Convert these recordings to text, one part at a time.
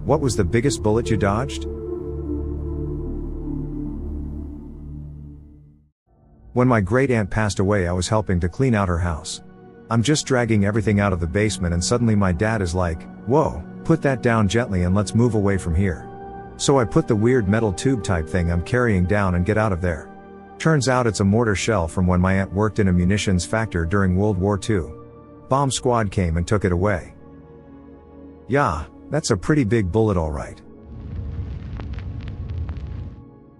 What was the biggest bullet you dodged? When my great aunt passed away, I was helping to clean out her house. I'm just dragging everything out of the basement and suddenly my dad is like, "Whoa, put that down gently and let's move away from here." So I put the weird metal tube type thing I'm carrying down and get out of there. Turns out it's a mortar shell from when my aunt worked in a munitions factory during World War II. Bomb squad came and took it away. Yeah, that's a pretty big bullet, alright.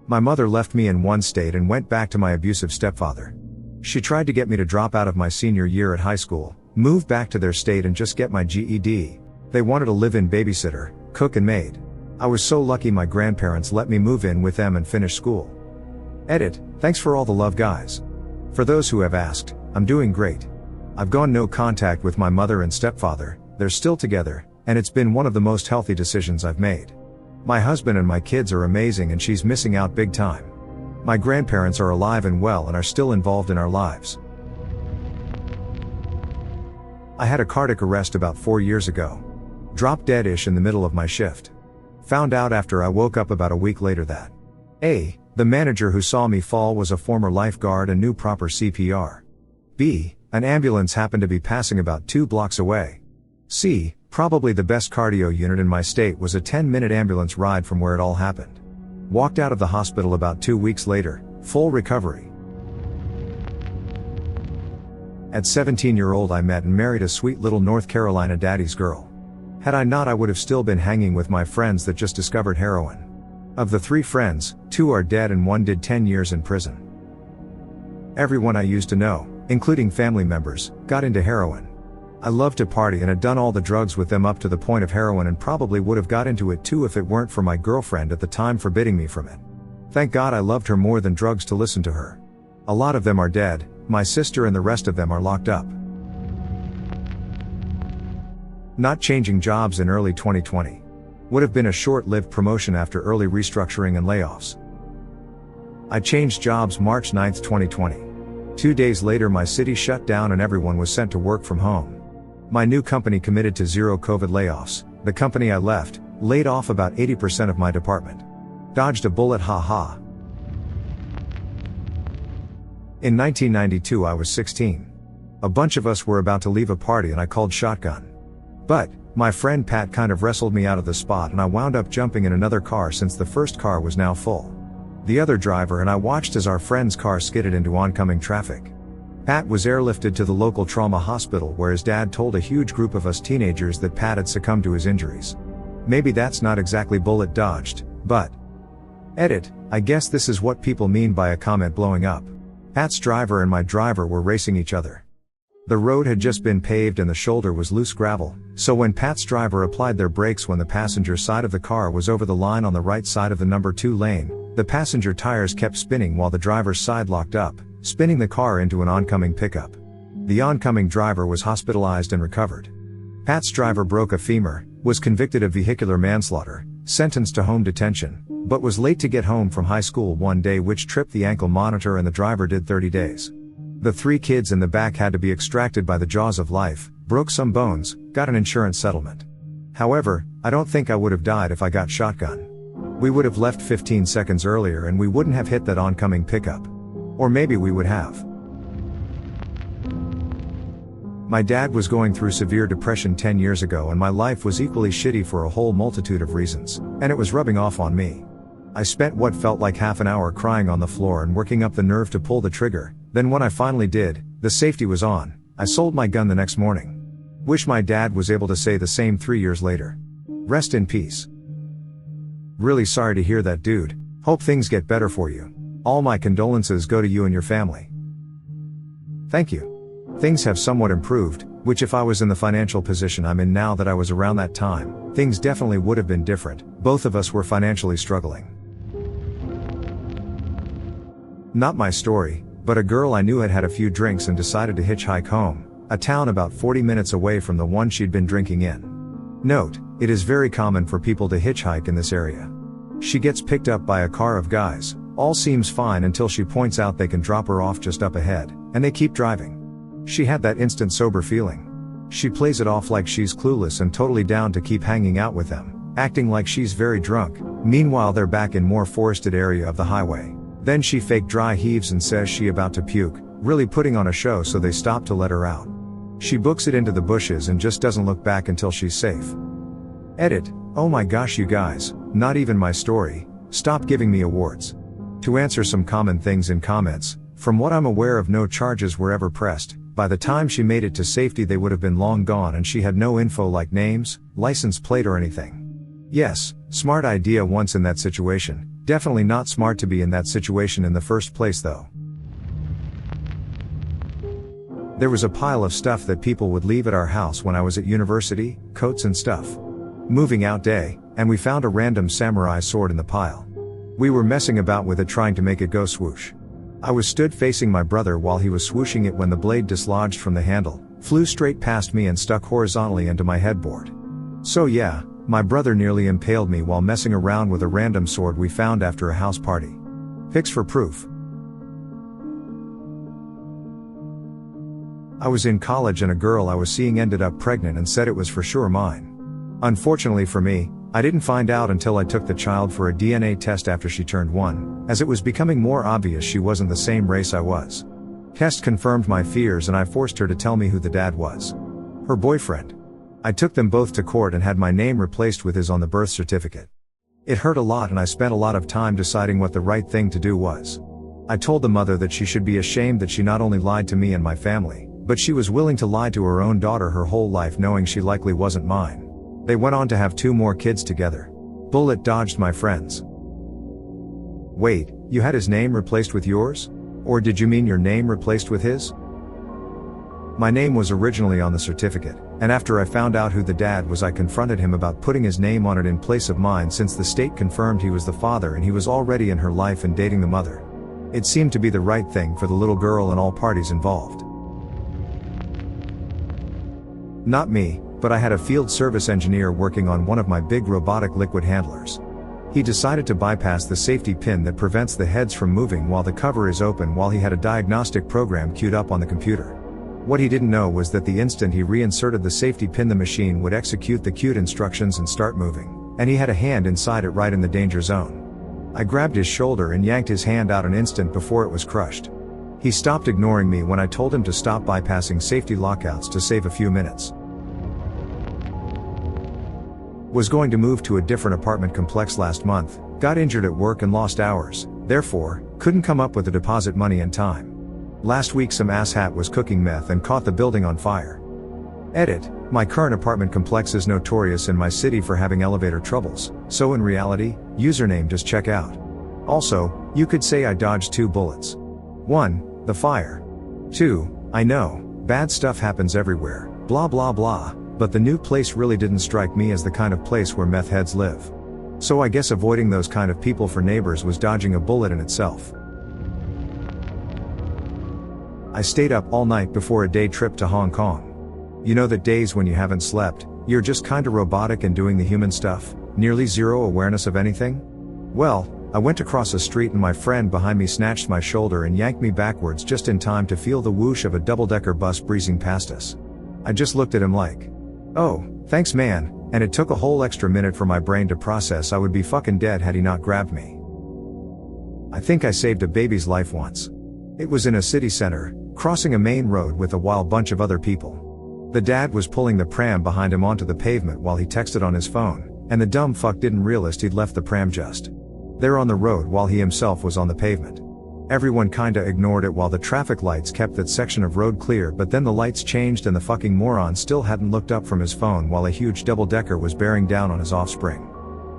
My mother left me in one state and went back to my abusive stepfather. She tried to get me to drop out of my senior year at high school, move back to their state and just get my GED. They wanted a live-in babysitter, cook and maid. I was so lucky my grandparents let me move in with them and finish school. Edit, thanks for all the love, guys. For those who have asked, I'm doing great. I've gone no contact with my mother and stepfather, they're still together, and it's been one of the most healthy decisions I've made. My husband and my kids are amazing and she's missing out big time. My grandparents are alive and well and are still involved in our lives. I had a cardiac arrest about 4 years ago. Dropped dead-ish in the middle of my shift. Found out after I woke up about a week later that A, the manager who saw me fall was a former lifeguard and knew proper CPR. B, an ambulance happened to be passing about 2 blocks away. C, probably the best cardio unit in my state was a 10-minute ambulance ride from where it all happened. Walked out of the hospital about 2 weeks later, full recovery. At 17-year-old I met and married a sweet little North Carolina daddy's girl. Had I not, I would have still been hanging with my friends that just discovered heroin. Of the 3 friends, 2 are dead and 1 did 10 years in prison. Everyone I used to know, including family members, got into heroin. I loved to party and had done all the drugs with them up to the point of heroin and probably would have got into it too if it weren't for my girlfriend at the time forbidding me from it. Thank God I loved her more than drugs to listen to her. A lot of them are dead, my sister and the rest of them are locked up. Not changing jobs in early 2020. Would have been a short-lived promotion after early restructuring and layoffs. I changed jobs March 9, 2020. 2 days later my city shut down and everyone was sent to work from home. My new company committed to zero COVID layoffs. The company I left, laid off about 80% of my department. Dodged a bullet, haha. In 1992 I was 16. A bunch of us were about to leave a party and I called shotgun. But, my friend Pat kind of wrestled me out of the spot and I wound up jumping in another car since the first car was now full. The other driver and I watched as our friend's car skidded into oncoming traffic. Pat was airlifted to the local trauma hospital where his dad told a huge group of us teenagers that Pat had succumbed to his injuries. Maybe that's not exactly bullet dodged, but... Edit, I guess this is what people mean by a comment blowing up. Pat's driver and my driver were racing each other. The road had just been paved and the shoulder was loose gravel, so when Pat's driver applied their brakes when the passenger side of the car was over the line on the right side of the number 2 lane, the passenger tires kept spinning while the driver's side locked up, spinning the car into an oncoming pickup. The oncoming driver was hospitalized and recovered. Pat's driver broke a femur, was convicted of vehicular manslaughter, sentenced to home detention, but was late to get home from high school one day which tripped the ankle monitor and the driver did 30 days. The 3 kids in the back had to be extracted by the jaws of life, broke some bones, got an insurance settlement. However, I don't think I would have died if I got shotgun. We would have left 15 seconds earlier and we wouldn't have hit that oncoming pickup. Or maybe we would have. My dad was going through severe depression 10 years ago and my life was equally shitty for a whole multitude of reasons, and it was rubbing off on me. I spent what felt like half an hour crying on the floor and working up the nerve to pull the trigger, then when I finally did, the safety was on, I sold my gun the next morning. Wish my dad was able to say the same 3 years later. Rest in peace. Really sorry to hear that, dude. Hope things get better for you. All my condolences go to you and your family. Thank you. Things have somewhat improved, which if I was in the financial position I'm in now that I was around that time, things definitely would have been different. Both of us were financially struggling. Not my story, but a girl I knew had had a few drinks and decided to hitchhike home, a town about 40 minutes away from the one she'd been drinking in. Note, it is very common for people to hitchhike in this area. She gets picked up by a car of guys, all seems fine until she points out they can drop her off just up ahead, and they keep driving. She had that instant sober feeling. She plays it off like she's clueless and totally down to keep hanging out with them, acting like she's very drunk. Meanwhile they're back in more forested area of the highway. Then she fake dry heaves and says she about to puke, really putting on a show, so they stop to let her out. She books it into the bushes and just doesn't look back until she's safe. Edit. Oh my gosh you guys, not even my story, stop giving me awards. To answer some common things in comments, from what I'm aware of no charges were ever pressed. By the time she made it to safety they would have been long gone and she had no info like names, license plate or anything. Yes, smart idea once in that situation, definitely not smart to be in that situation in the first place though. There was a pile of stuff that people would leave at our house when I was at university, coats and stuff. Moving out day, and we found a random samurai sword in the pile. We were messing about with it trying to make it go swoosh. I was stood facing my brother while he was swooshing it when the blade dislodged from the handle, flew straight past me and stuck horizontally into my headboard. So yeah, my brother nearly impaled me while messing around with a random sword we found after a house party. Pics for proof. I was in college and a girl I was seeing ended up pregnant and said it was for sure mine. Unfortunately for me, I didn't find out until I took the child for a DNA test after she turned 1, as it was becoming more obvious she wasn't the same race I was. Test confirmed my fears and I forced her to tell me who the dad was. Her boyfriend. I took them both to court and had my name replaced with his on the birth certificate. It hurt a lot and I spent a lot of time deciding what the right thing to do was. I told the mother that she should be ashamed that she not only lied to me and my family, but she was willing to lie to her own daughter her whole life knowing she likely wasn't mine. They went on to have 2 more kids together. Bullet dodged my friends. Wait, you had his name replaced with yours? Or did you mean your name replaced with his? My name was originally on the certificate, and after I found out who the dad was I confronted him about putting his name on it in place of mine since the state confirmed he was the father and he was already in her life and dating the mother. It seemed to be the right thing for the little girl and all parties involved. Not me, but I had a field service engineer working on one of my big robotic liquid handlers. He decided to bypass the safety pin that prevents the heads from moving while the cover is open while he had a diagnostic program queued up on the computer. What he didn't know was that the instant he reinserted the safety pin the machine would execute the queued instructions and start moving, and he had a hand inside it right in the danger zone. I grabbed his shoulder and yanked his hand out an instant before it was crushed. He stopped ignoring me when I told him to stop bypassing safety lockouts to save a few minutes. Was going to move to a different apartment complex last month, got injured at work and lost hours, therefore, couldn't come up with the deposit money in time. Last week some asshat was cooking meth and caught the building on fire. Edit. My current apartment complex is notorious in my city for having elevator troubles, so in reality, username just check out. Also, you could say I dodged 2 bullets. 1, the fire. 2, I know, bad stuff happens everywhere, blah blah blah. But the new place really didn't strike me as the kind of place where meth heads live. So I guess avoiding those kind of people for neighbors was dodging a bullet in itself. I stayed up all night before a day trip to Hong Kong. You know that days when you haven't slept, you're just kinda robotic and doing the human stuff, nearly zero awareness of anything? Well, I went across a street and my friend behind me snatched my shoulder and yanked me backwards just in time to feel the whoosh of a double-decker bus breezing past us. I just looked at him like, oh, thanks man, and it took a whole extra minute for my brain to process I would be fucking dead had he not grabbed me. I think I saved a baby's life once. It was in a city center, crossing a main road with a wild bunch of other people. The dad was pulling the pram behind him onto the pavement while he texted on his phone, and the dumb fuck didn't realize he'd left the pram just there on the road while he himself was on the pavement. Everyone kinda ignored it while the traffic lights kept that section of road clear, but then the lights changed and the fucking moron still hadn't looked up from his phone while a huge double-decker was bearing down on his offspring.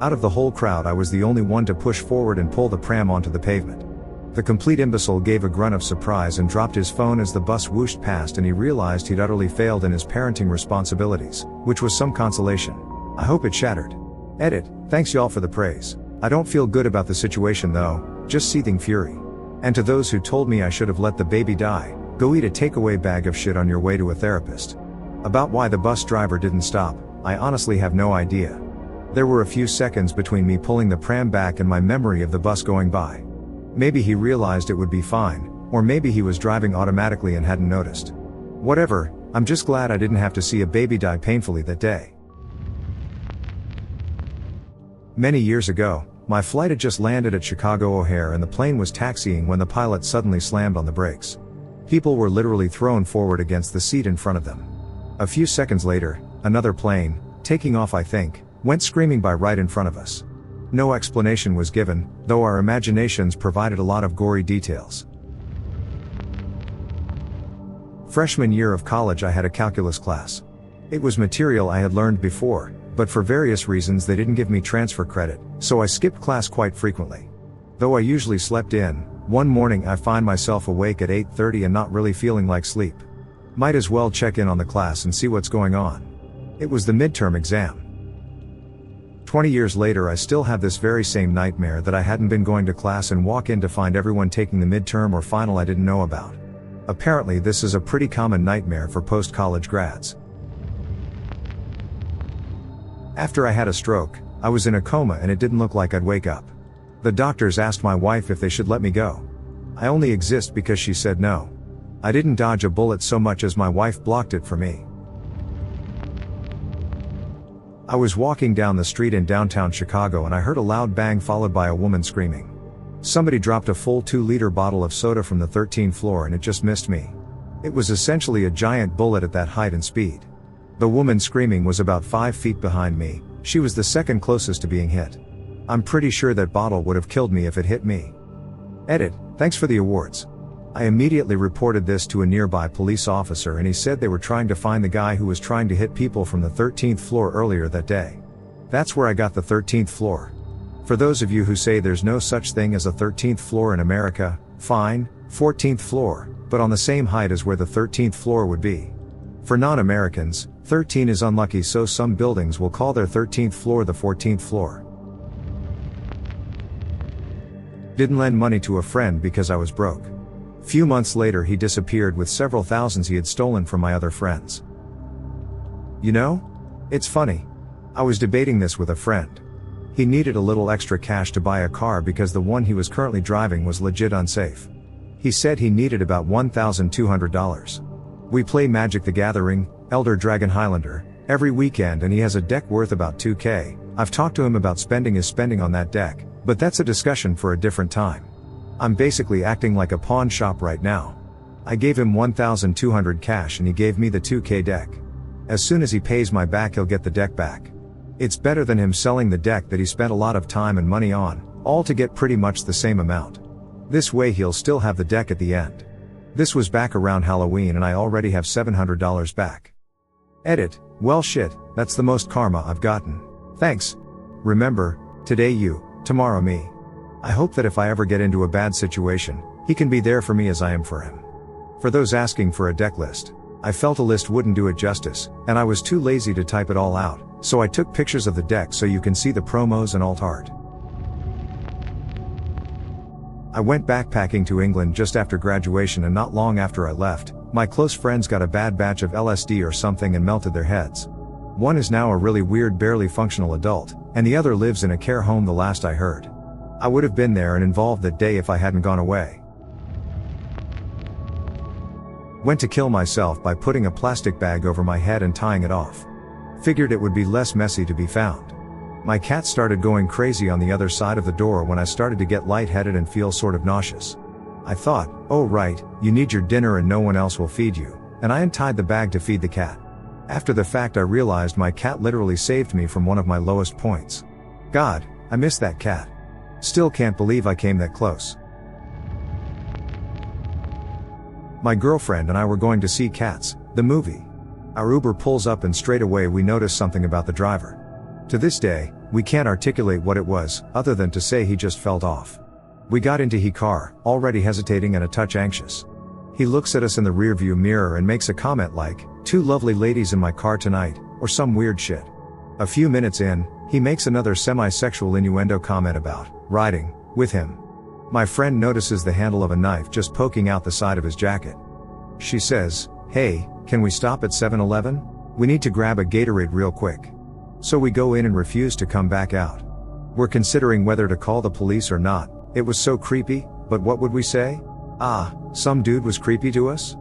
Out of the whole crowd I was the only one to push forward and pull the pram onto the pavement. The complete imbecile gave a grunt of surprise and dropped his phone as the bus whooshed past and he realized he'd utterly failed in his parenting responsibilities, which was some consolation. I hope it shattered. Edit. Thanks y'all for the praise. I don't feel good about the situation though, just seething fury. And to those who told me I should have let the baby die, go eat a takeaway bag of shit on your way to a therapist. About why the bus driver didn't stop, I honestly have no idea. There were a few seconds between me pulling the pram back and my memory of the bus going by. Maybe he realized it would be fine, or maybe he was driving automatically and hadn't noticed. Whatever, I'm just glad I didn't have to see a baby die painfully that day. Many years ago, my flight had just landed at Chicago O'Hare and the plane was taxiing when the pilot suddenly slammed on the brakes. People were literally thrown forward against the seat in front of them. A few seconds later, another plane, taking off I think, went screaming by right in front of us. No explanation was given, though our imaginations provided a lot of gory details. Freshman year of college I had a calculus class. It was material I had learned before, but for various reasons they didn't give me transfer credit, so I skipped class quite frequently. Though I usually slept in, one morning I find myself awake at 8:30 and not really feeling like sleep. Might as well check in on the class and see what's going on. It was the midterm exam. 20 years later I still have this very same nightmare that I hadn't been going to class and walk in to find everyone taking the midterm or final I didn't know about. Apparently this is a pretty common nightmare for post-college grads. After I had a stroke, I was in a coma and it didn't look like I'd wake up. The doctors asked my wife if they should let me go. I only exist because she said no. I didn't dodge a bullet so much as my wife blocked it for me. I was walking down the street in downtown Chicago and I heard a loud bang followed by a woman screaming. Somebody dropped a full 2-liter bottle of soda from the 13th floor and it just missed me. It was essentially a giant bullet at that height and speed. The woman screaming was about 5 feet behind me. She was the second closest to being hit. I'm pretty sure that bottle would have killed me if it hit me. Edit, thanks for the awards. I immediately reported this to a nearby police officer and he said they were trying to find the guy who was trying to hit people from the 13th floor earlier that day. That's where I got the 13th floor. For those of you who say there's no such thing as a 13th floor in America, fine, 14th floor, but on the same height as where the 13th floor would be. For non-Americans, 13 is unlucky, so some buildings will call their 13th floor the 14th floor. Didn't lend money to a friend because I was broke. Few months later he disappeared with several thousands he had stolen from my other friends. You know? It's funny. I was debating this with a friend. He needed a little extra cash to buy a car because the one he was currently driving was legit unsafe. He said he needed about $1,200. We play Magic the Gathering, Elder Dragon Highlander, every weekend and he has a deck worth about $2,000. I've talked to him about spending his spending on that deck, but that's a discussion for a different time. I'm basically acting like a pawn shop right now. I gave him $1,200 cash and he gave me the $2,000 deck. As soon as he pays my back he'll get the deck back. It's better than him selling the deck that he spent a lot of time and money on, all to get pretty much the same amount. This way he'll still have the deck at the end. This was back around Halloween and I already have $700 back. Edit, well shit, that's the most karma I've gotten. Thanks. Remember, today you, tomorrow me. I hope that if I ever get into a bad situation, he can be there for me as I am for him. For those asking for a deck list, I felt a list wouldn't do it justice, and I was too lazy to type it all out, so I took pictures of the deck so you can see the promos and alt art. I went backpacking to England just after graduation and not long after I left, my close friends got a bad batch of LSD or something and melted their heads. One is now a really weird barely functional adult, and the other lives in a care home the last I heard. I would have been there and involved that day if I hadn't gone away. Went to kill myself by putting a plastic bag over my head and tying it off. Figured it would be less messy to be found. My cat started going crazy on the other side of the door when I started to get lightheaded and feel sort of nauseous. I thought, oh right, you need your dinner and no one else will feed you, and I untied the bag to feed the cat. After the fact I realized my cat literally saved me from one of my lowest points. God, I miss that cat. Still can't believe I came that close. My girlfriend and I were going to see Cats, the movie. Our Uber pulls up and straight away we notice something about the driver. To this day, we can't articulate what it was, other than to say he just felt off. We got into his car, already hesitating and a touch anxious. He looks at us in the rearview mirror and makes a comment like, "Two lovely ladies in my car tonight," or some weird shit. A few minutes in, he makes another semi-sexual innuendo comment about riding with him. My friend notices the handle of a knife just poking out the side of his jacket. She says, "Hey, can we stop at 7-Eleven? We need to grab a Gatorade real quick." So we go in and refuse to come back out. We're considering whether to call the police or not. It was so creepy, but what would we say? Some dude was creepy to us?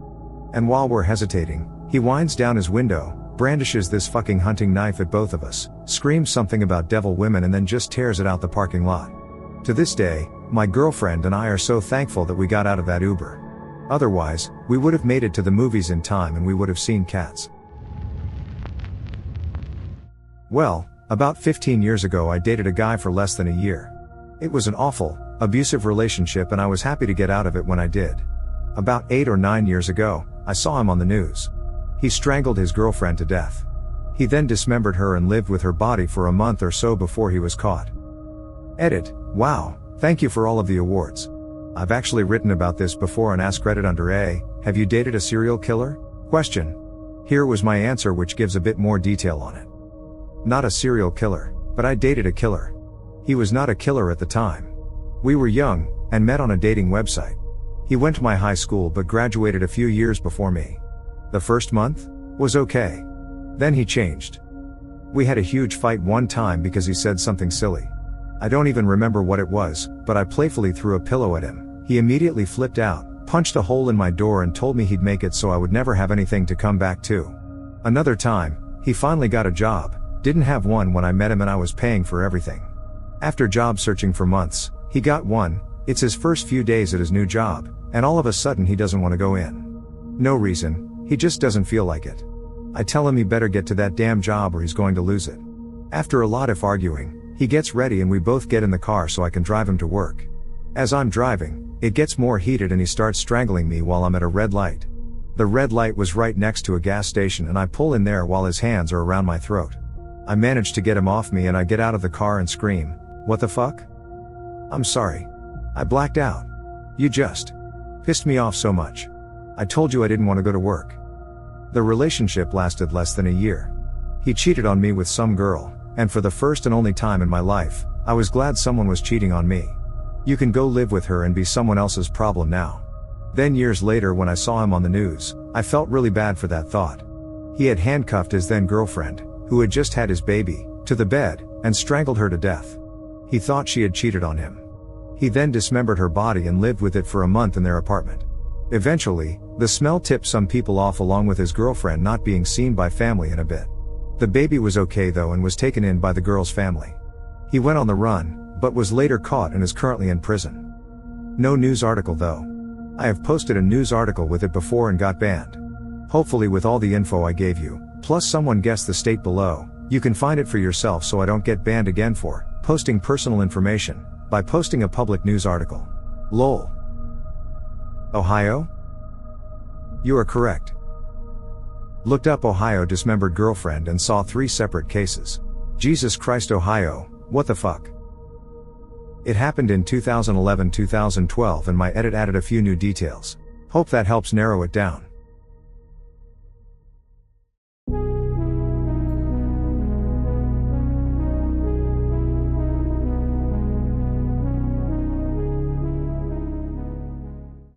And while we're hesitating, he winds down his window, brandishes this fucking hunting knife at both of us, screams something about devil women and then just tears it out the parking lot. To this day, my girlfriend and I are so thankful that we got out of that Uber. Otherwise, we would have made it to the movies in time and we would have seen Cats. Well, about 15 years ago I dated a guy for less than a year. It was an awful, abusive relationship and I was happy to get out of it when I did. About 8 or 9 years ago, I saw him on the news. He strangled his girlfriend to death. He then dismembered her and lived with her body for a month or so before he was caught. Edit. Wow, thank you for all of the awards. I've actually written about this before on askreddit under A, have you dated a serial killer? Question. Here was my answer, which gives a bit more detail on it. Not a serial killer, but I dated a killer. He was not a killer at the time. We were young, and met on a dating website. He went to my high school but graduated a few years before me. The first month was okay. Then he changed. We had a huge fight one time because he said something silly. I don't even remember what it was, but I playfully threw a pillow at him. He immediately flipped out, punched a hole in my door and told me he'd make it so I would never have anything to come back to. Another time, he finally got a job, didn't have one when I met him and I was paying for everything. After job searching for months, he got one. It's his first few days at his new job, and all of a sudden he doesn't want to go in. No reason, he just doesn't feel like it. I tell him he better get to that damn job or he's going to lose it. After a lot of arguing, he gets ready and we both get in the car so I can drive him to work. As I'm driving, it gets more heated and he starts strangling me while I'm at a red light. The red light was right next to a gas station and I pull in there while his hands are around my throat. I manage to get him off me and I get out of the car and scream, "What the fuck? I'm sorry. I blacked out. You just pissed me off so much. I told you I didn't want to go to work." The relationship lasted less than a year. He cheated on me with some girl, and for the first and only time in my life, I was glad someone was cheating on me. You can go live with her and be someone else's problem now. Then years later when I saw him on the news, I felt really bad for that thought. He had handcuffed his then girlfriend, who had just had his baby, to the bed, and strangled her to death. He thought she had cheated on him. He then dismembered her body and lived with it for a month in their apartment. Eventually, the smell tipped some people off along with his girlfriend not being seen by family in a bit. The baby was okay though and was taken in by the girl's family. He went on the run, but was later caught and is currently in prison. No news article though. I have posted a news article with it before and got banned. Hopefully with all the info I gave you, plus someone guessed the state below, you can find it for yourself so I don't get banned again for posting personal information by posting a public news article. LOL. Ohio? You are correct. Looked up Ohio dismembered girlfriend and saw 3 separate cases. Jesus Christ, Ohio, what the fuck? It happened in 2011-2012 and my edit added a few new details. Hope that helps narrow it down.